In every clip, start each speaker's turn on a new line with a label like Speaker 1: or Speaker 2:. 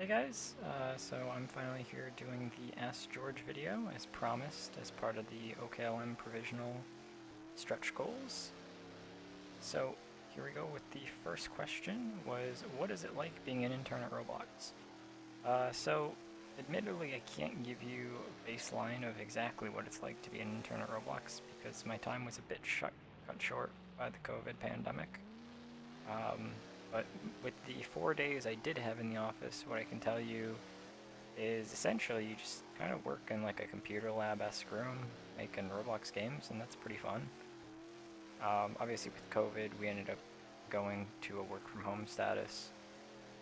Speaker 1: Hey guys, so I'm finally here doing the Ask George video as promised as part of the OKLM provisional stretch goals. So here we go with the first question was, what is it like being an intern at Roblox? So admittedly I can't give you a baseline of exactly what it's like to be an intern at Roblox because my time was a bit cut short by the COVID pandemic. Um, but with the 4 days I did have in the office, what I can tell you is essentially you just kind of work in like a computer lab-esque room making Roblox games, and that's pretty fun. Obviously with COVID, we ended up going to a work from home status.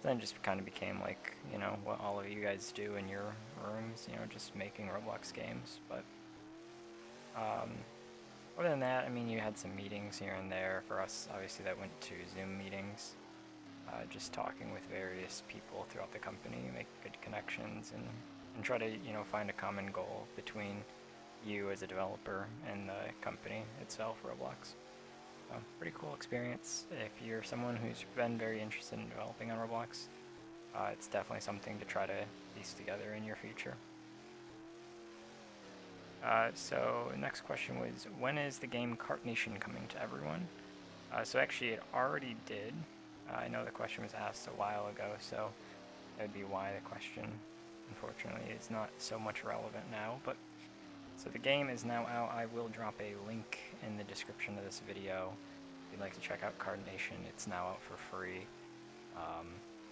Speaker 1: Then it just kind of became like, what all of you guys do in your rooms, just making Roblox games. But um, other than that, I mean, you had some meetings here and there. For us, obviously that went to Zoom meetings. Just talking with various people throughout the company, make good connections, and try to find a common goal between you as a developer and the company itself, Roblox. So, pretty cool experience. If you're someone who's been very interested in developing on Roblox, it's definitely something to try to piece together in your future. So next question was, when is the game Cart Nation coming to everyone? So actually it already did. I know the question was asked a while ago, so that would be why the question, unfortunately, is not so much relevant now. But so the game is now out. I will drop a link in the description of this video. If you'd like to check out Card Nation, it's now out for free.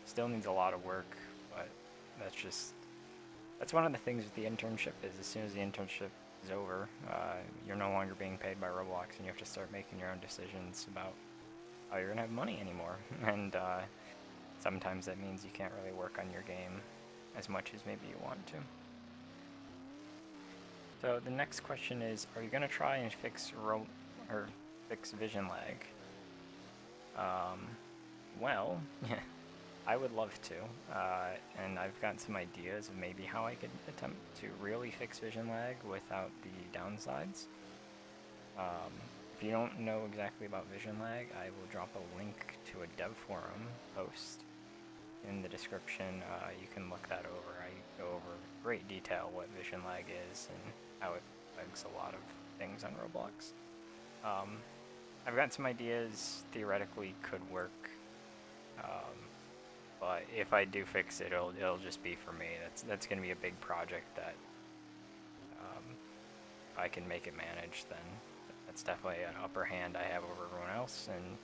Speaker 1: Still needs a lot of work, but that's one of the things with the internship is as soon as the internship is over, you're no longer being paid by Roblox, and you have to start making your own decisions about how you're gonna have money anymore. And sometimes that means you can't really work on your game as much as maybe you want to. So the next question is, are you gonna try and fix vision lag? Well, I would love to, and I've got some ideas of maybe how I could attempt to really fix vision lag without the downsides. If you don't know exactly about vision lag, I will drop a link to a dev forum post in the description. You can look that over. I go over great detail what vision lag is and how it affects a lot of things on Roblox. I've got some ideas theoretically could work, but if I do fix it, it'll just be for me. That's going to be a big project that if I can make it manage, then that's definitely an upper hand I have over everyone else, and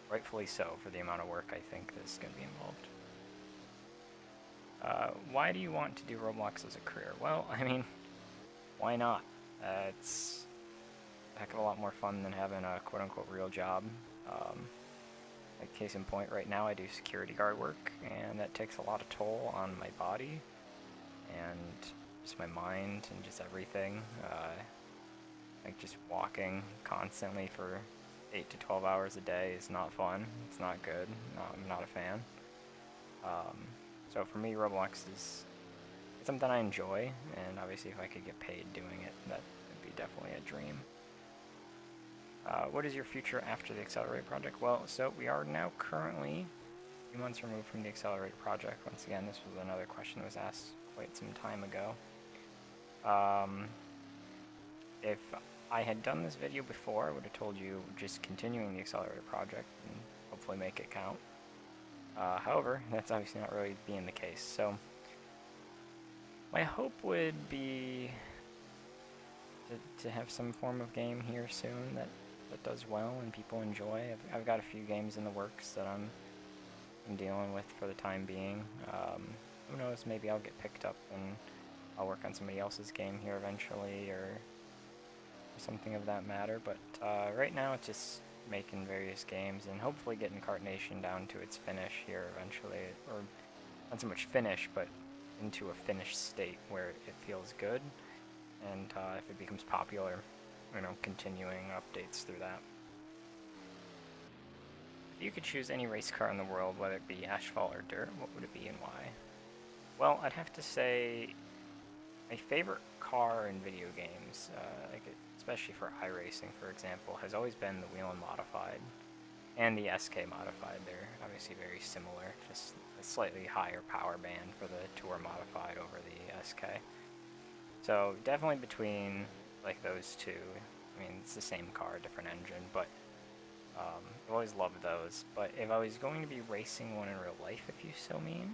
Speaker 1: rightfully so for the amount of work I think that's going to be involved. Why do you want to do Roblox as a career? Well, I mean, why not? It's a heck of a lot more fun than having a quote-unquote real job. Like case in point, right now I do security guard work, and that takes a lot of toll on my body and just my mind and just everything. Like just walking constantly for 8 to 12 hours a day is not fun. It's not good. No, I'm not a fan. So for me, Roblox is something I enjoy, and obviously if I could get paid doing it, that would be definitely a dream. What is your future after the Accelerate project? Well, so we are now currently a few months removed from the Accelerate project. Once again, this was another question that was asked quite some time ago. If I had done this video before, I would have told you just continuing the Accelerator project and hopefully make it count. However, that's obviously not really being the case. So my hope would be to have some form of game here soon that does well and people enjoy. I've got a few games in the works that I'm dealing with for the time being. Who knows, maybe I'll get picked up and I'll work on somebody else's game here eventually, or something of that matter. But right now it's just making various games and hopefully getting Cart Nation down to its finish here eventually, or not so much finish, but into a finished state where it feels good, and if it becomes popular, continuing updates through that. If you could choose any race car in the world, whether it be asphalt or dirt, what would it be and why? Well, I'd have to say my favorite car in video games, especially for iRacing, for example, has always been the Wheel and Modified and the SK Modified. They're obviously very similar, just a slightly higher power band for the Tour Modified over the SK. So definitely between like those two. I mean, it's the same car, different engine, but I've always loved those. But if I was going to be racing one in real life, if you so mean,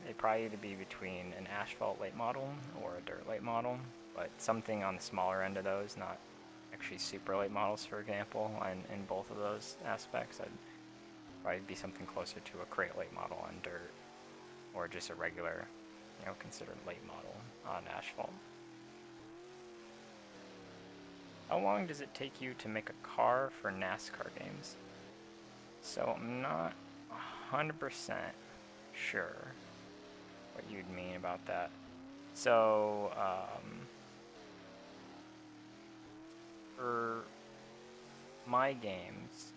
Speaker 1: it'd probably either be between an asphalt late model or a dirt late model, but something on the smaller end of those, not actually super late models, for example, and in both of those aspects, I'd probably be something closer to a crate late model on dirt, or just a regular, considered late model on asphalt. How long does it take you to make a car for NASCAR games? So I'm not 100% sure what you'd mean about that. So, for my games,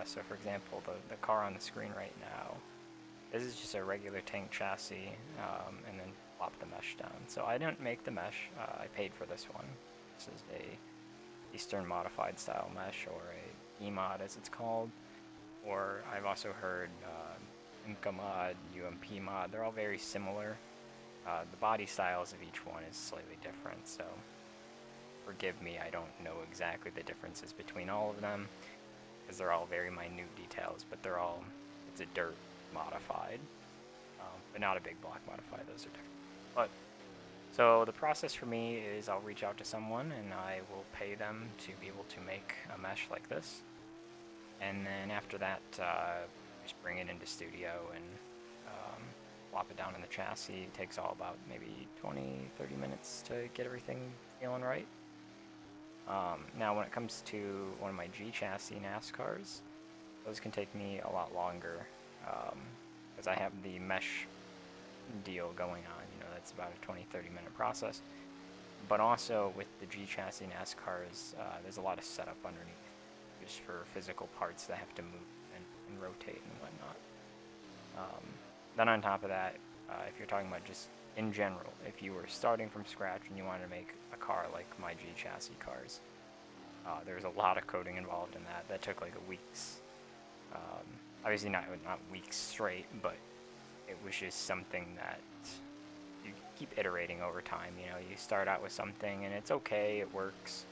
Speaker 1: so for example, the car on the screen right now, this is just a regular tank chassis, and then plop the mesh down. So I didn't make the mesh, I paid for this one. This is a Eastern Modified style mesh, or a E-mod as it's called, or I've also heard Inca mod, UMP mod, they're all very similar. The body styles of each one is slightly different, so forgive me, I don't know exactly the differences between all of them, because they're all very minute details, but they're all, it's a dirt modified, but not a big block modified, those are different. But, so the process for me is I'll reach out to someone and I will pay them to be able to make a mesh like this, and then after that, just bring it into studio and plop it down in the chassis. It takes all about maybe 20-30 minutes to get everything feeling right. Now when it comes to one of my G chassis NASCARs, those can take me a lot longer, because I have the mesh deal going on. That's about a 20-30 minute process. But also with the G chassis NASCARs, there's a lot of setup underneath, just for physical parts that have to move and rotate and whatnot. Then on top of that, if you're talking about just in general, if you were starting from scratch and you wanted to make a car like my G chassis cars, there's a lot of coding involved in that. That took like a week's, obviously not weeks straight, but it was just something that you keep iterating over time. You start out with something and it's okay, it works,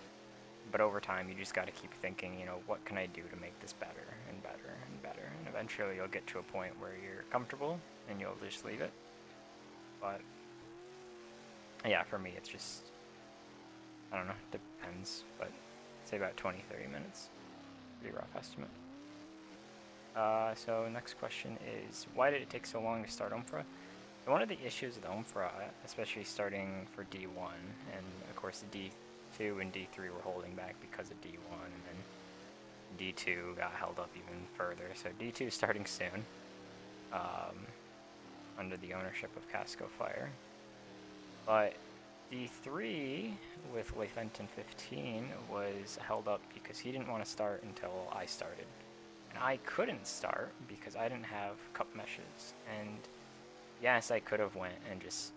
Speaker 1: but over time you just got to keep thinking, what can I do to make this better and better and better, and eventually you'll get to a point where you're comfortable and you'll just leave it. But yeah, for me it's just, I don't know, depends, but I'd say about 20-30 minutes, pretty rough estimate. So next question is, why did it take so long to start OMFRA? So one of the issues with OMFRA, especially starting for D1, and of course D2 and D3 were holding back because of D1, and then D2 got held up even further. So D2 is starting soon, under the ownership of Casco Fire. But D3 with Fenton 15 was held up because he didn't want to start until I started. And I couldn't start because I didn't have cup meshes. And yes, I could have went and just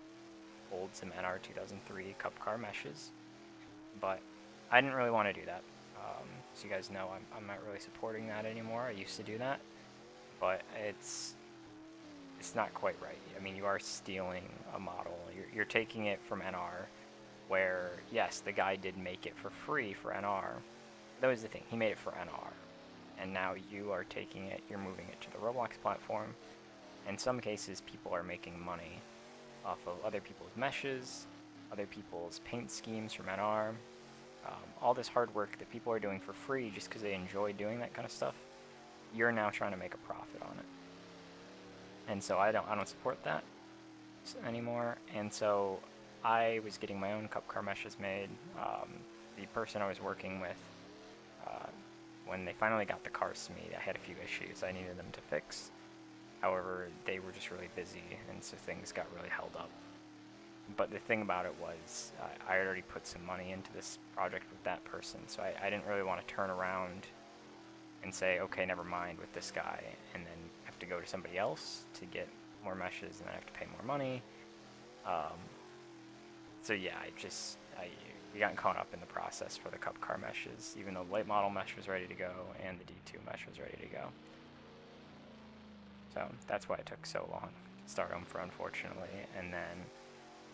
Speaker 1: pulled some NR 2003 cup car meshes, but I didn't really want to do that. So you guys know I'm not really supporting that anymore. I used to do that, but it's not quite right. I mean, you are stealing a model. You're taking it from NR, where, yes, the guy did make it for free for NR. That was the thing. He made it for NR. And now you are taking it, you're moving it to the Roblox platform. In some cases, people are making money off of other people's meshes, other people's paint schemes from NR. All this hard work that people are doing for free just because they enjoy doing that kind of stuff, you're now trying to make a profit on it. And so I don't support that anymore. And so I was getting my own cup car meshes made. The person I was working with, when they finally got the cars to me, I had a few issues I needed them to fix. However, they were just really busy, and so things got really held up. But the thing about it was, I had already put some money into this project with that person, so I didn't really want to turn around and say, okay, never mind with this guy, and then have to go to somebody else to get more meshes, and then I have to pay more money. So yeah, we got caught up in the process for the cup car meshes, even though the late model mesh was ready to go and the D2 mesh was ready to go. So that's why it took so long to start OMFRA, unfortunately. And then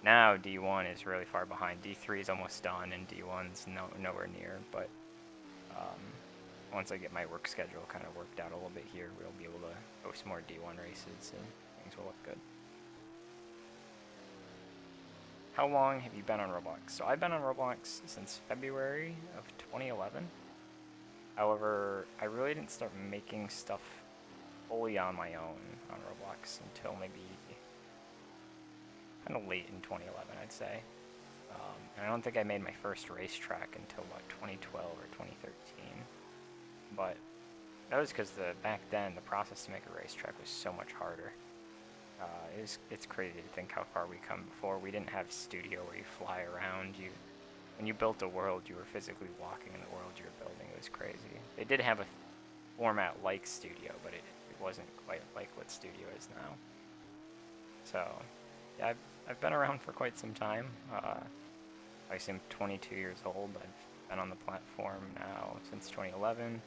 Speaker 1: now D1 is really far behind. D3 is almost done, and D1's nowhere near. But once I get my work schedule kind of worked out a little bit here, we'll be able to host more D1 races, and things will look good. How long have you been on Roblox? So I've been on Roblox since February of 2011. However, I really didn't start making stuff fully on my own on Roblox until maybe kind of late in 2011, I'd say. And I don't think I made my first racetrack until, what, 2012 or 2013. But that was because back then, the process to make a racetrack was so much harder. It's crazy to think how far we come. Before, we didn't have studio where you fly around. When you built a world, you were physically walking in the world you were building. It was crazy. They did have a format like studio, but it wasn't quite like what studio is now. So, yeah, I've been around for quite some time. I seem 22 years old. I've been on the platform now since 2011.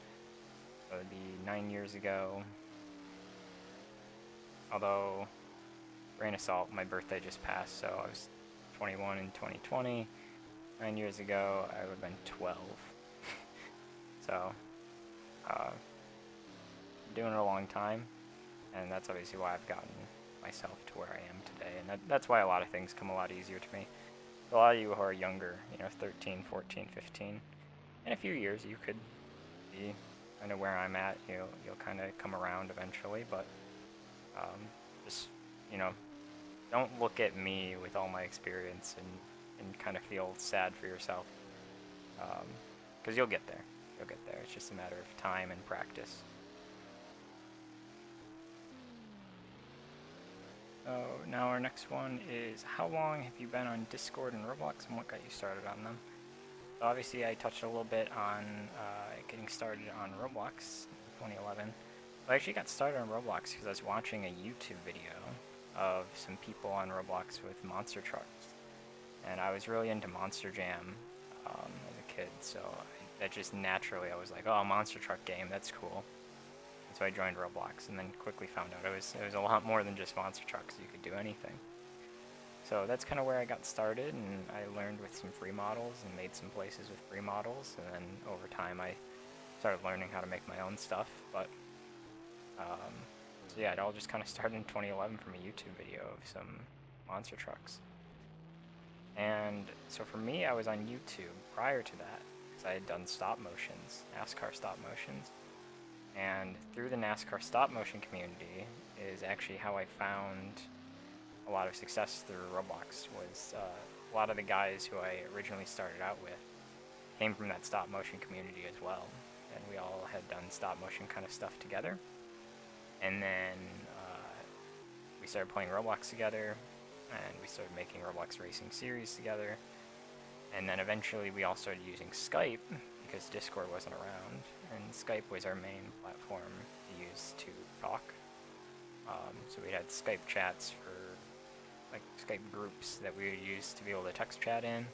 Speaker 1: So it'd be 9 years ago. Although, grain of salt, my birthday just passed, so I was 21 in 2020. 9 years ago, I would have been 12. So, doing it a long time, and that's obviously why I've gotten myself to where I am today, and that's why a lot of things come a lot easier to me. A lot of you who are younger, 13, 14, 15, in a few years you could be kind of where I'm at. You'll kind of come around eventually, but just, don't look at me with all my experience and kind of feel sad for yourself, because you'll get there. You'll get there. It's just a matter of time and practice. So now our next one is, how long have you been on Discord and Roblox, and what got you started on them? So obviously I touched a little bit on getting started on Roblox in 2011. I actually got started on Roblox because I was watching a YouTube video of some people on Roblox with monster trucks. And I was really into Monster Jam as a kid, so that just naturally, I was like, oh, monster truck game, that's cool. And so I joined Roblox, and then quickly found out it was a lot more than just monster trucks. You could do anything. So that's kind of where I got started, and I learned with some free models and made some places with free models, and then over time I started learning how to make my own stuff. But so yeah, it all just kind of started in 2011 from a YouTube video of some monster trucks. And so for me, I was on YouTube prior to that, because I had done stop motions, NASCAR stop motions. And through the NASCAR stop motion community is actually how I found a lot of success through Roblox. Was a lot of the guys who I originally started out with came from that stop motion community as well. And we all had done stop motion kind of stuff together. And then we started playing Roblox together, and we started making Roblox racing series together. And then eventually we all started using Skype, because Discord wasn't around, and Skype was our main platform to use to talk. So we had Skype chats for, like, Skype groups that we would use to be able to text chat in,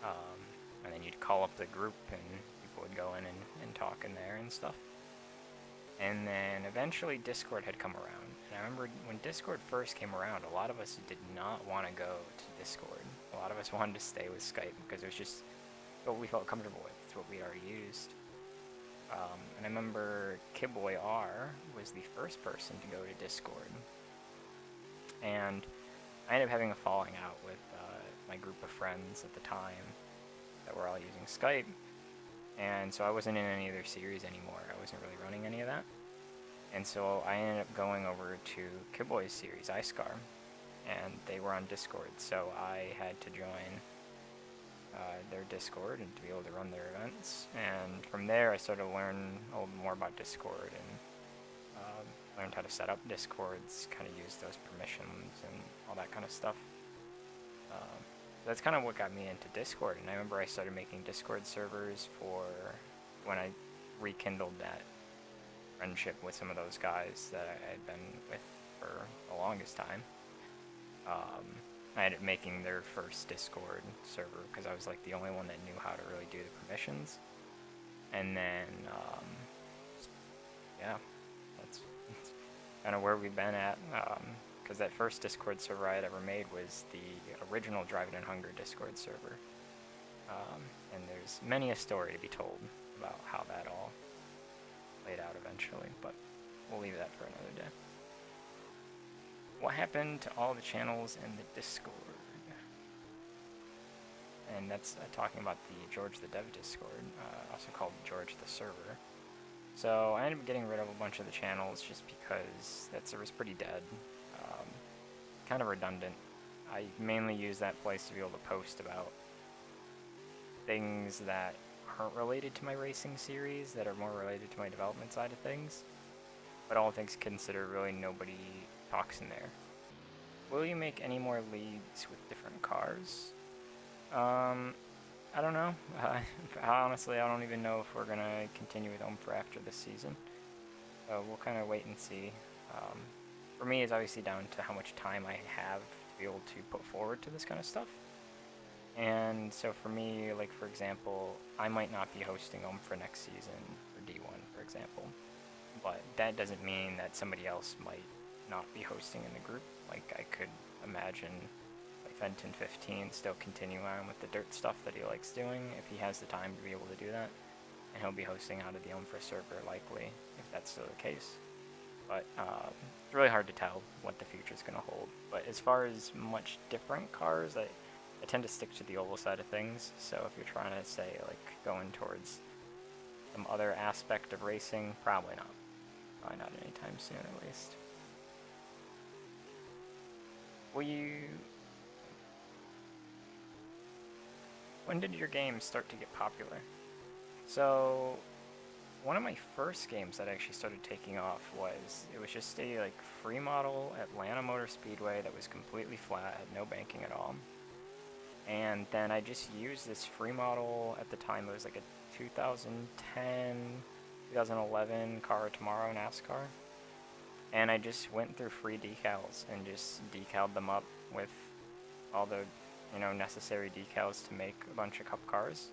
Speaker 1: and then you'd call up the group and people would go in and talk in there and stuff. And then eventually Discord had come around, and I remember when Discord first came around, a lot of us did not want to go to Discord. A lot of us wanted to stay with Skype because it was just what we felt comfortable with. It's what we'd already used. And I remember Kidboy R was the first person to go to Discord. And I ended up having a falling out with my group of friends at the time that were all using Skype. And so I wasn't in any of their series anymore. I wasn't really running any of that. And so I ended up going over to Kidboy's series, iScar. And they were on Discord, so I had to join their Discord and to be able to run their events. And from there I started to learn a little more about Discord, and learned how to set up Discords, kind of use those permissions and all that kind of stuff. That's kind of what got me into Discord, and I remember I started making Discord servers for when I rekindled that friendship with some of those guys that I had been with for the longest time. I ended up making their first Discord server because I was like the only one that knew how to really do the permissions. And then, yeah, kind of where we've been at, because that first Discord server I had ever made was the original Driving in Hunger Discord server. And there's many a story to be told about how that all played out eventually, but we'll leave that for another day. What happened to all the channels in the Discord? And that's talking about the George the Dev Discord, also called George the Server. So I ended up getting rid of a bunch of the channels just because that server's pretty dead. Kind of redundant. I mainly use that place to be able to post about things that aren't related to my racing series, that are more related to my development side of things. But all things considered, really nobody talks in there. Will you make any more leagues with different cars? I don't know. Honestly, I don't even know if we're gonna continue with OMFRA after this season. So we'll kind of wait and see. For me, it's obviously down to how much time I have to be able to put forward to this kind of stuff. And so for me, like for example, I might not be hosting OMFRA next season for D1, for example. But that doesn't mean that somebody else might not be hosting in the group. Like I could imagine like Fenton 15 still continue on with the dirt stuff that he likes doing if he has the time to be able to do that. And he'll be hosting out of the OMFRA server likely, if that's still the case. But it's really hard to tell what the future is going to hold. But as far as much different cars, I tend to stick to the oval side of things. So if you're trying to say like going towards some other aspect of racing, probably not. Probably not anytime soon at least. When did your game start to get popular? So one of my first games that actually started taking off it was just a like free model Atlanta Motor Speedway that was completely flat, had no banking at all. And then I just used this free model at the time. It was like a 2010, 2011 Car of Tomorrow NASCAR. And I just went through free decals and just decaled them up with all the, necessary decals to make a bunch of cup cars.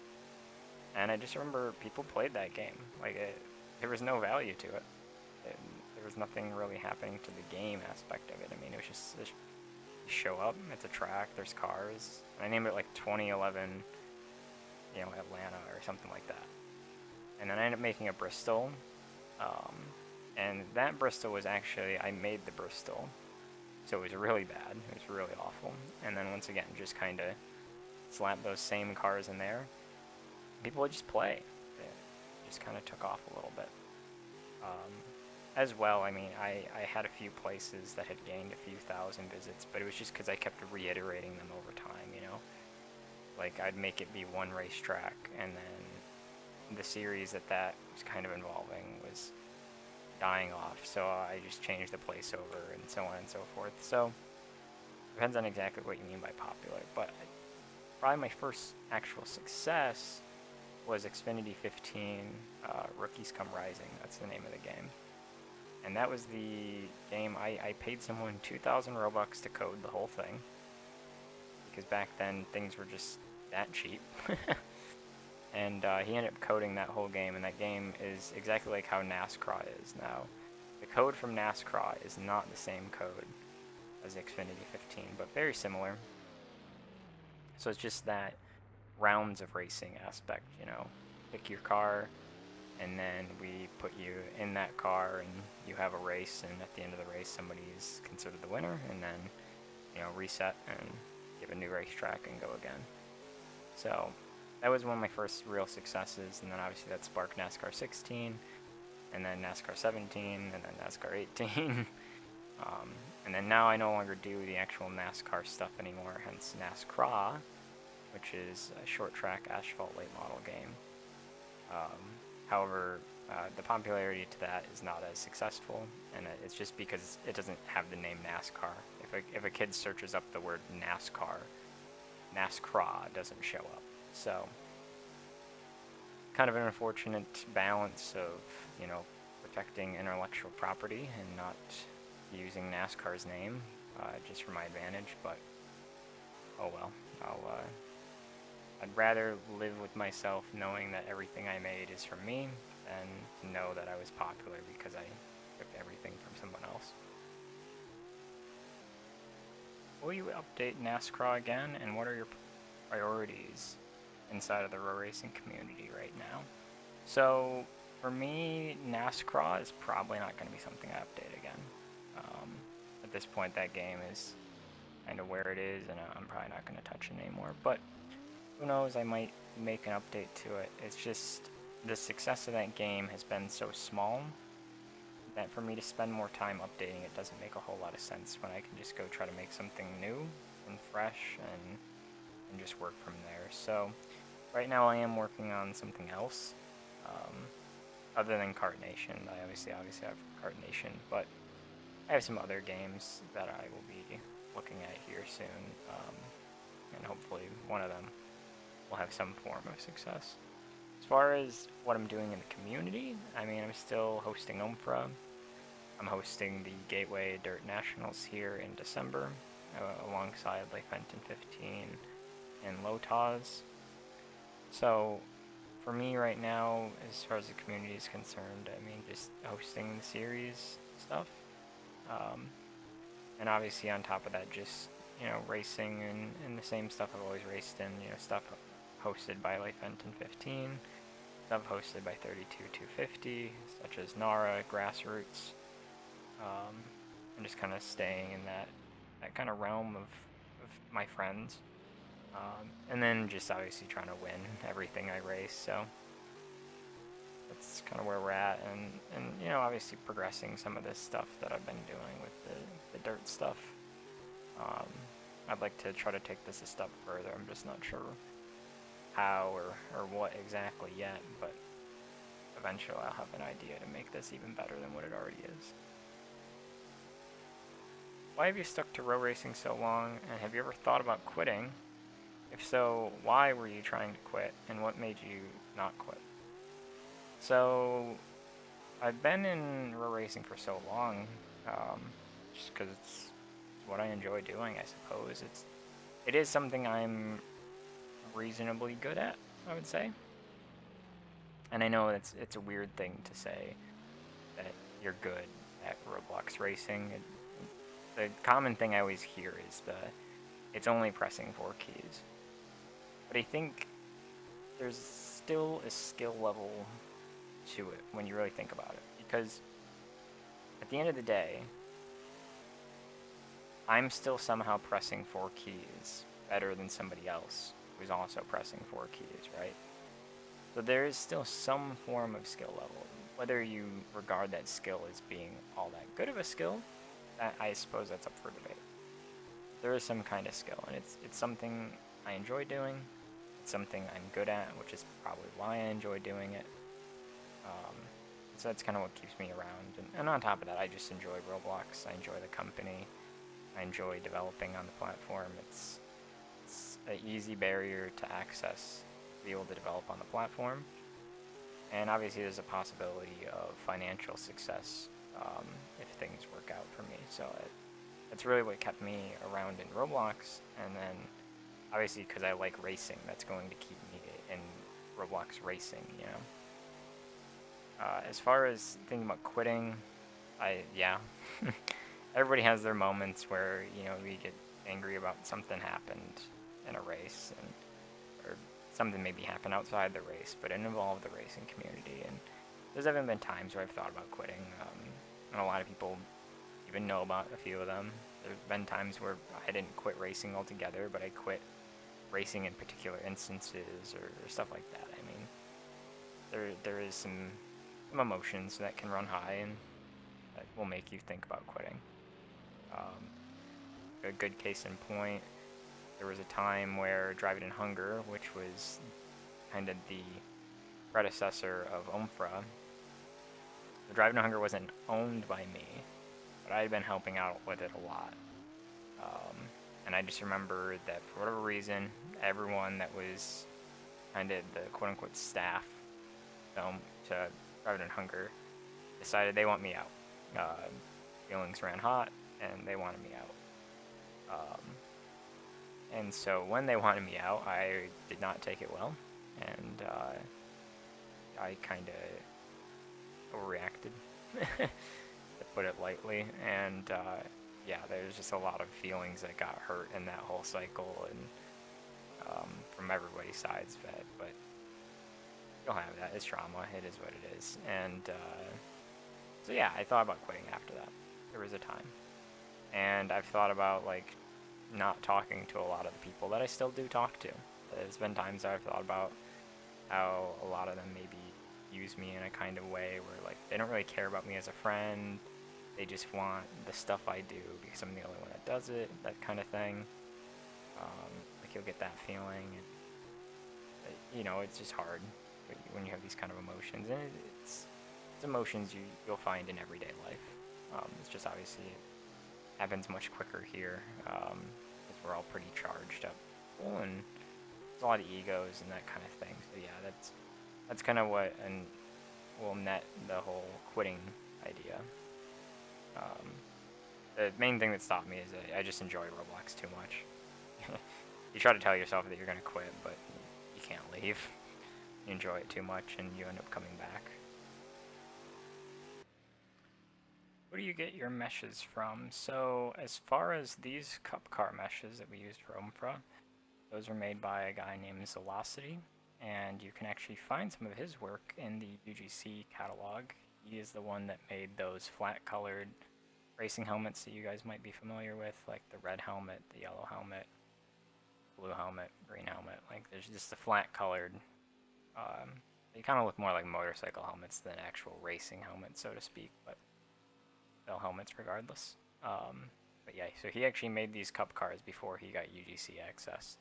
Speaker 1: And I just remember people played that game. Like, there was no value to it. There was nothing really happening to the game aspect of it. I mean, it was just, you show up, it's a track, there's cars. And I named it like 2011, Atlanta or something like that. And then I ended up making a Bristol. And that Bristol was actually, I made the Bristol. So it was really bad. It was really awful. And then once again, just kind of slap those same cars in there. People would just play. It just kind of took off a little bit. As well, I mean, I had a few places that had gained a few thousand visits, but it was just because I kept reiterating them over time, Like, I'd make it be one racetrack, and then the series that was kind of involving was dying off, so I just changed the place over, and so on and so forth. So, depends on exactly what you mean by popular, but probably my first actual success was Xfinity 15, Rookies Come Rising. That's the name of the game. And that was the game I paid someone 2,000 Robux to code the whole thing. Because back then, things were just that cheap. And he ended up coding that whole game, and that game is exactly like how NASCAR is now. The code from NASCAR is not the same code as Xfinity 15, but very similar. So it's just that rounds of racing aspect, Pick your car, and then we put you in that car, and you have a race, and at the end of the race, somebody's considered the winner, and then, reset and give a new racetrack and go again. So that was one of my first real successes, and then obviously that sparked NASCAR 16, and then NASCAR 17, and then NASCAR 18. And then now I no longer do the actual NASCAR stuff anymore, hence NASCRA, which is a short track asphalt late model game. However, the popularity to that is not as successful, and it's just because it doesn't have the name NASCAR. If a kid searches up the word NASCAR, NASCRA doesn't show up. So, kind of an unfortunate balance of, protecting intellectual property and not using NASCAR's name just for my advantage, but oh well. I'd rather live with myself knowing that everything I made is from me than to know that I was popular because I took everything from someone else. Will you update NASCAR again, and what are your priorities inside of the row racing community right now? So for me, NASCAR is probably not going to be something I update again. At this point, that game is kind of where it is, and I'm probably not going to touch it anymore. But who knows, I might make an update to it. It's just the success of that game has been so small that for me to spend more time updating it doesn't make a whole lot of sense when I can just go try to make something new and fresh and just work from there. So right now I am working on something else. Other than Kart Nation, I obviously have Kart Nation, but I have some other games that I will be looking at here soon, and hopefully one of them will have some form of success. As far as what I'm doing in the community, I mean, I'm still hosting OMFRA. I'm hosting the Gateway Dirt Nationals here in December, alongside like Fenton 15 and Lotaz. So for me right now, as far as the community is concerned, I mean, just hosting the series stuff. And obviously on top of that, just, you know, racing and the same stuff I've always raced in, you know, stuff hosted by like Fenton 15, stuff hosted by 32-250, such as Nara, Grassroots, and just kind of staying in that kind of realm of my friends. And then just obviously trying to win everything I race, so that's kind of where we're at, and you know, obviously progressing some of this stuff that I've been doing with the dirt stuff. I'd like to try to take this a step further. I'm just not sure how or what exactly yet, but eventually I'll have an idea to make this even better than what it already is. Why have you stuck to row racing so long, and have you ever thought about quitting? If so, why were you trying to quit, and what made you not quit? So, I've been in row racing for so long, just because it's what I enjoy doing, I suppose. It is something I'm reasonably good at, I would say. And I know it's a weird thing to say that you're good at Roblox racing. The common thing I always hear is it's only pressing 4 keys. But I think there's still a skill level to it when you really think about it. Because at the end of the day, I'm still somehow pressing 4 keys better than somebody else who's also pressing 4 keys, right? So there is still some form of skill level. Whether you regard that skill as being all that good of a skill, I suppose that's up for debate. There is some kind of skill, and it's something I enjoy doing. It's something I'm good at, which is probably why I enjoy doing it. So that's kind of what keeps me around. And on top of that, I just enjoy Roblox. I enjoy the company. I enjoy developing on the platform. It's an easy barrier to access to be able to develop on the platform. And obviously there's a possibility of financial success if things work out for me. So that's really what kept me around in Roblox. And then obviously because I like racing, that's going to keep me in Roblox racing, you know. As far as thinking about quitting, yeah. Everybody has their moments where, you know, we get angry about something happened in a race, or something maybe happened outside the race, but it involved the racing community. And there's even been times where I've thought about quitting, and a lot of people even know about a few of them. There's been times where I didn't quit racing altogether, but I quit racing in particular instances or stuff like that. I mean, there is some emotions that can run high and that will make you think about quitting. A good case in point, there was a time where Drive It in Hunger, which was kind of the predecessor of OMFRA. The Drive It in Hunger wasn't owned by me, but I had been helping out with it a lot. And I just remember that for whatever reason, everyone that was kind of the quote-unquote staff to Drive It in Hunger decided they want me out. Feelings ran hot, and they wanted me out. And so when they wanted me out, I did not take it well, and I kind of overreacted, to put it lightly. And yeah, there's just a lot of feelings that got hurt in that whole cycle, and from everybody's sides of it. But you'll have that. It's trauma. It is what it is. And so yeah, I thought about quitting after that. There was a time. And I've thought about, like, not talking to a lot of the people that I still do talk to. There's been times that I've thought about how a lot of them maybe use me in a kind of way where, like, they don't really care about me as a friend. They just want the stuff I do because I'm the only one that does it, that kind of thing. Like, you'll get that feeling. And, you know, it's just hard when you have these kind of emotions. And it's emotions you'll find in everyday life. It's just obviously happens much quicker here, because we're all pretty charged up, and there's a lot of egos and that kind of thing. So yeah, that's kind of what will net the whole quitting idea. The main thing that stopped me is that I just enjoy Roblox too much. You try to tell yourself that you're gonna quit, but you can't leave. You enjoy it too much, and you end up coming back. Where do you get your meshes from? So as far as these cup car meshes that we used for OMFRA, those were made by a guy named Velocity, and you can actually find some of his work in the UGC catalog. He is the one that made those flat-colored racing helmets that you guys might be familiar with, like the red helmet, the yellow helmet, blue helmet, green helmet. Like, there's just the flat-colored, they kind of look more like motorcycle helmets than actual racing helmets, so to speak, but helmets regardless. But yeah, so he actually made these cup cars before he got UGC access.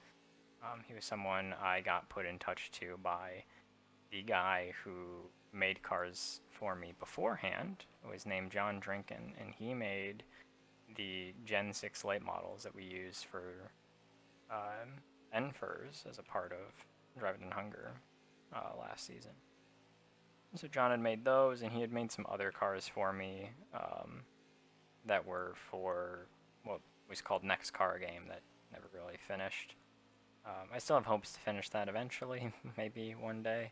Speaker 1: He was someone I got put in touch to by the guy who made cars for me beforehand. It was named John Drinkin, and he made the Gen 6 late models that we use for OMFRAs as a part of Driving in Hunger last season. So John had made those, and he had made some other cars for me that were for what was called Next Car Game that never really finished. I still have hopes to finish that eventually, maybe one day.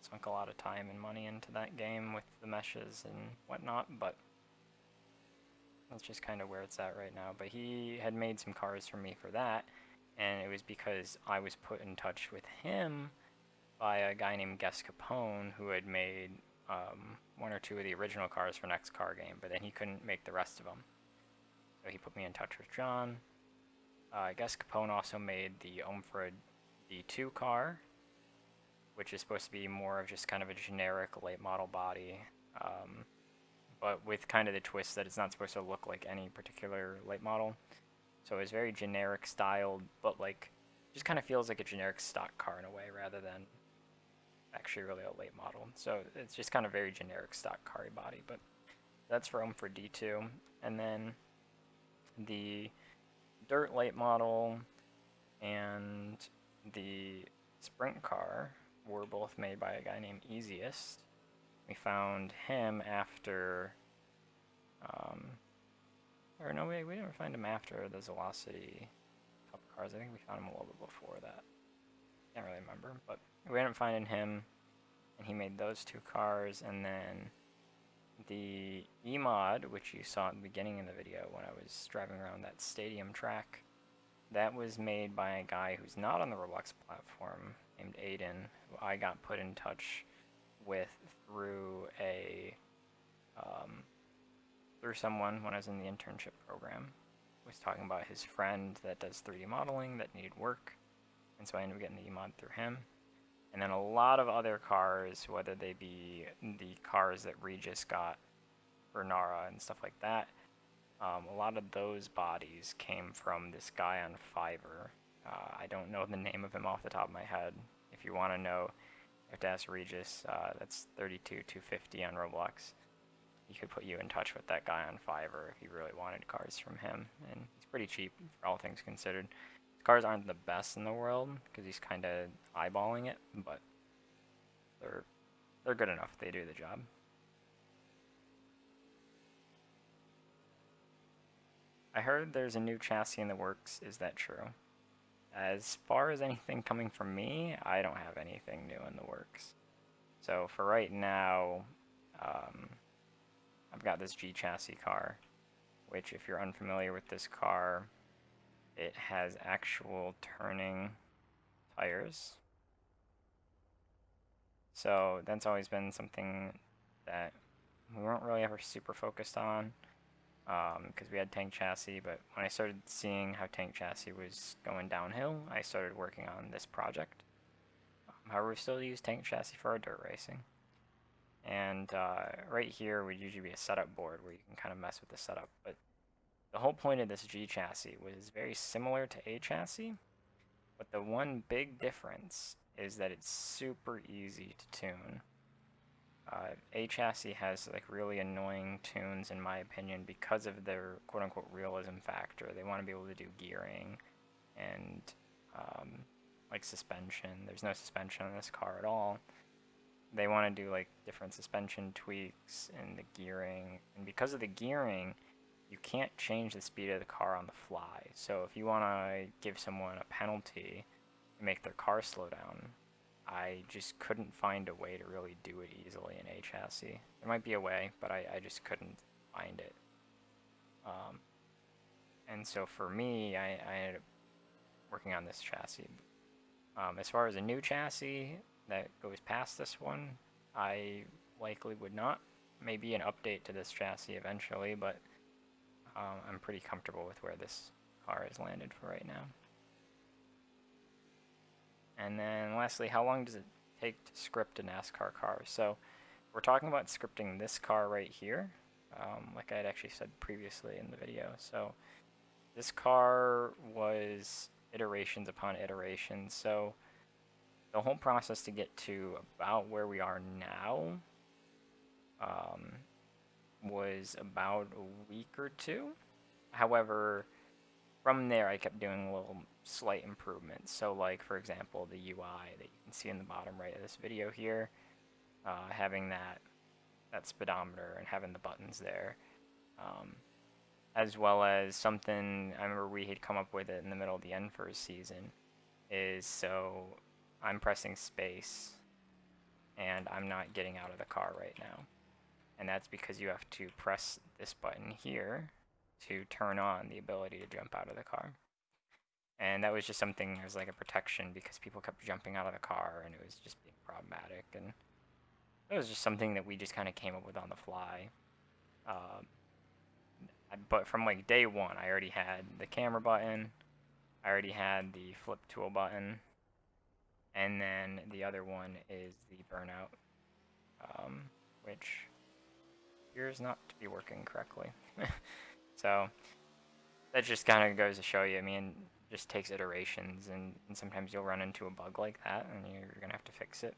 Speaker 1: Sunk a lot of time and money into that game with the meshes and whatnot, but that's just kind of where it's at right now. But he had made some cars for me for that, and it was because I was put in touch with him by a guy named Gus Capone, who had made one or two of the original cars for Next Car Game, but then he couldn't make the rest of them. So he put me in touch with John. Gus Capone also made the OMFRA D2 car, which is supposed to be more of just kind of a generic late model body, but with kind of the twist that it's not supposed to look like any particular late model. So it's very generic styled, but like just kind of feels like a generic stock car in a way rather than actually really a late model. So it's just kind of very generic stock car body, but that's for OMFRA D2. And then the dirt late model and the sprint car were both made by a guy named Easiest. We found him after, or no, we didn't find him after the Velocity Cup cars. I think we found him a little bit before that. Can't really remember, but we ended up finding him, and he made those two cars. And then the E-Mod, which you saw at the beginning of the video when I was driving around that stadium track, that was made by a guy who's not on the Roblox platform named Aiden, who I got put in touch with through someone when I was in the internship program. He was talking about his friend that does 3D modeling that needed work, and so I ended up getting the E-Mod through him. And then a lot of other cars, whether they be the cars that Regis got for Nara and stuff like that, a lot of those bodies came from this guy on Fiverr. I don't know the name of him off the top of my head. If you want to know, you have to ask Regis. That's 32250 on Roblox. He could put you in touch with that guy on Fiverr if you really wanted cars from him. And he's pretty cheap for all things considered. His cars aren't the best in the world because he's kind of eyeballing it, but they're good enough. They do the job. I heard there's a new chassis in the works. Is that true? As far as anything coming from me, I don't have anything new in the works. So for right now, I've got this G chassis car, which if you're unfamiliar with this car, it has actual turning tires. So that's always been something that we weren't really ever super focused on, because we had tank chassis, but when I started seeing how tank chassis was going downhill, I started working on this project. However, we still use tank chassis for our dirt racing. And right here would usually be a setup board where you can kind of mess with the setup, but the whole point of this G chassis was very similar to A chassis, but the one big difference is that it's super easy to tune. A chassis has like really annoying tunes in my opinion because of their quote-unquote realism factor. They want to be able to do gearing and like suspension. There's no suspension on this car at all. They want to do like different suspension tweaks and the gearing, and because of the gearing you can't change the speed of the car on the fly. So if you want to give someone a penalty and make their car slow down, I just couldn't find a way to really do it easily in A chassis. There might be a way, but I just couldn't find it. And so for me, I ended up working on this chassis. As far as a new chassis that goes past this one, I likely would not. Maybe an update to this chassis eventually, but I'm pretty comfortable with where this car is landed for right now. And then lastly, how long does it take to script a NASCAR car? So we're talking about scripting this car right here, like I had actually said previously in the video. So this car was iterations upon iterations. So the whole process to get to about where we are now was about a week or two. However, from there I kept doing little slight improvements. So like, for example, the UI that you can see in the bottom right of this video here, having that speedometer and having the buttons there, as well as something I remember we had come up with it in the middle of the OMFRA season, is so I'm pressing space and I'm not getting out of the car right now. And that's because you have to press this button here to turn on the ability to jump out of the car. And that was just something as like a protection because people kept jumping out of the car and it was just being problematic. And it was just something that we just kind of came up with on the fly. But from like day one, I already had the camera button, I already had the flip tool button, and then the other one is the burnout, which appears not to be working correctly. So that just kind of goes to show you, I mean, it just takes iterations, and sometimes you'll run into a bug like that, and you're going to have to fix it.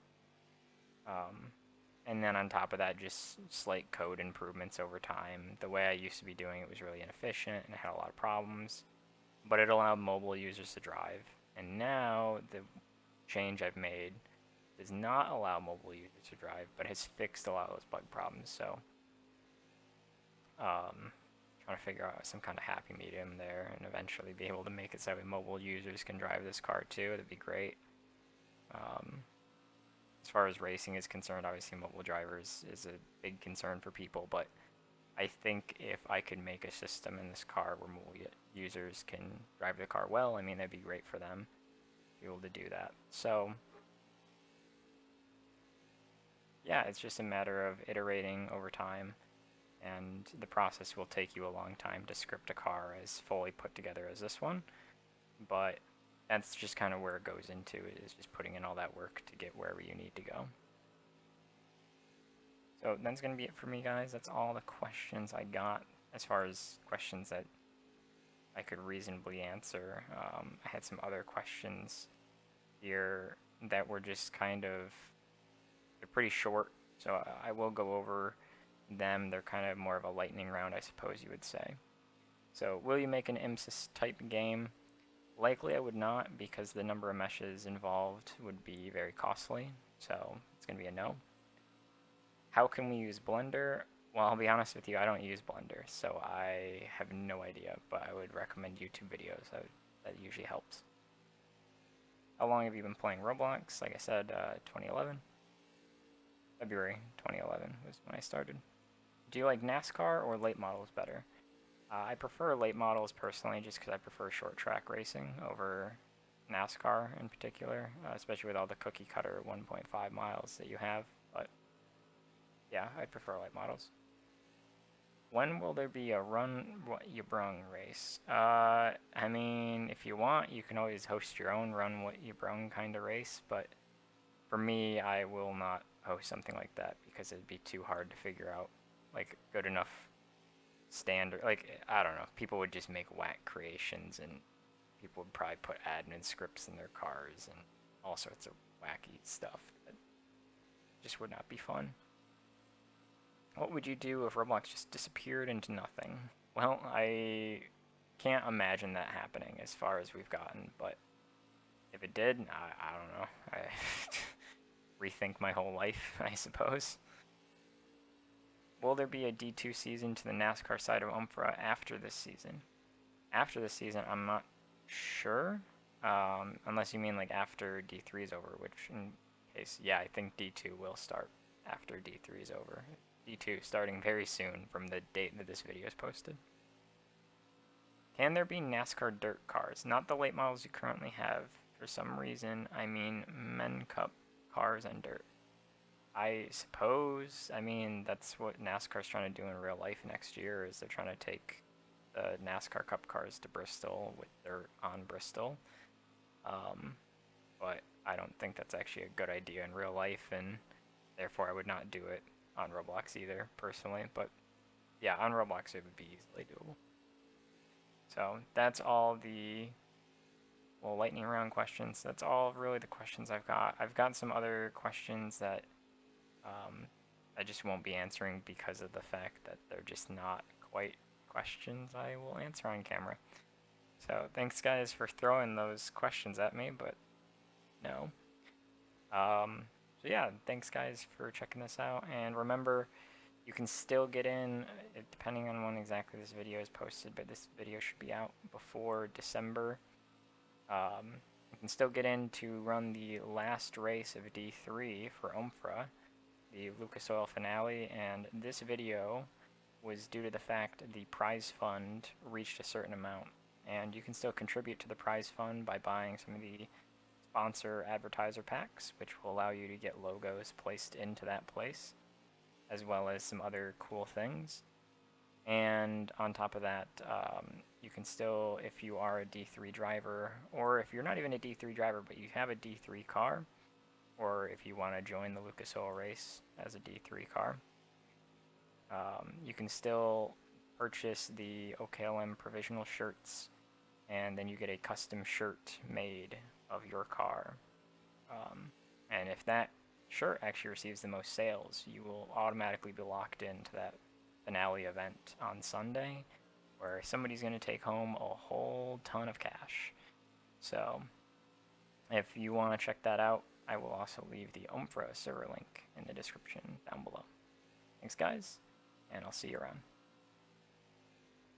Speaker 1: And then on top of that, just slight code improvements over time. The way I used to be doing it was really inefficient, and it had a lot of problems, but it allowed mobile users to drive. And now, the change I've made does not allow mobile users to drive, but has fixed a lot of those bug problems, so trying to figure out some kind of happy medium there and eventually be able to make it so mobile users can drive this car too. That'd be great. As far as racing is concerned, obviously mobile drivers is a big concern for people, but I think if I could make a system in this car where mobile users can drive the car well, I mean, that'd be great for them to be able to do that. So yeah, it's just a matter of iterating over time, and the process will take you a long time to script a car as fully put together as this one, but that's just kind of where it goes into, it is just putting in all that work to get wherever you need to go. So that's going to be it for me, guys. That's all the questions I got as far as questions that I could reasonably answer. I had some other questions here that were just kind of, they're pretty short, so I will go over them. They're kind of more of a lightning round, I suppose you would say. So, will you make an IMSIS type game? Likely I would not, because the number of meshes involved would be very costly, so it's going to be a no. How can we use Blender? Well, I'll be honest with you, I don't use Blender, so I have no idea, but I would recommend YouTube videos. That usually helps. How long have you been playing Roblox? Like I said, 2011. February 2011 was when I started. Do you like NASCAR or late models better? I prefer late models personally just because I prefer short track racing over NASCAR in particular, especially with all the cookie cutter 1.5 miles that you have. But yeah, I'd prefer late models. When will there be a Run What You Brung race? I mean, if you want, you can always host your own Run What You Brung kind of race, but for me, I will not host something like that because it'd be too hard to figure out, like, good enough standard. Like, I don't know, people would just make whack creations and people would probably put admin scripts in their cars and all sorts of wacky stuff that just would not be fun. What would you do if Roblox just disappeared into nothing? Well, I can't imagine that happening as far as we've gotten, but if it did, I don't know. I rethink my whole life, I suppose. Will there be a D2 season to the NASCAR side of OMFRA after this season? After this season, I'm not sure. Unless you mean like after D3 is over, which in case, yeah, I think D2 will start after D3 is over. D2 starting very soon from the date that this video is posted. Can there be NASCAR dirt cars? Not the late models you currently have. For some reason, I mean Men Cup cars and dirt. I suppose, I mean, that's what NASCAR's trying to do in real life next year, is they're trying to take the NASCAR Cup cars to Bristol with dirt on Bristol. But I don't think that's actually a good idea in real life, and therefore I would not do it on Roblox either, personally. But yeah, on Roblox it would be easily doable. So that's all the lightning round questions. That's all really the questions I've got. I've got some other questions that I just won't be answering because of the fact that they're just not quite questions I will answer on camera. So thanks guys for throwing those questions at me, but no. So yeah, thanks guys for checking this out, and remember, you can still get in, depending on when exactly this video is posted, but this video should be out before December. You can still get in to run the last race of D3 for OMFRA, the Lucas Oil finale, and this video was due to the fact the prize fund reached a certain amount, and you can still contribute to the prize fund by buying some of the sponsor advertiser packs, which will allow you to get logos placed into that place, as well as some other cool things. And on top of that, you can still, if you are a D3 driver, or if you're not even a D3 driver but you have a D3 car, or if you want to join the Lucas Oil race as a D3 car, you can still purchase the OKLM provisional shirts, and then you get a custom shirt made of your car. And if that shirt actually receives the most sales, you will automatically be locked into that finale event on Sunday, where somebody's going to take home a whole ton of cash. So if you want to check that out, I will also leave the OMFRA server link in the description down below. Thanks guys, and I'll see you around.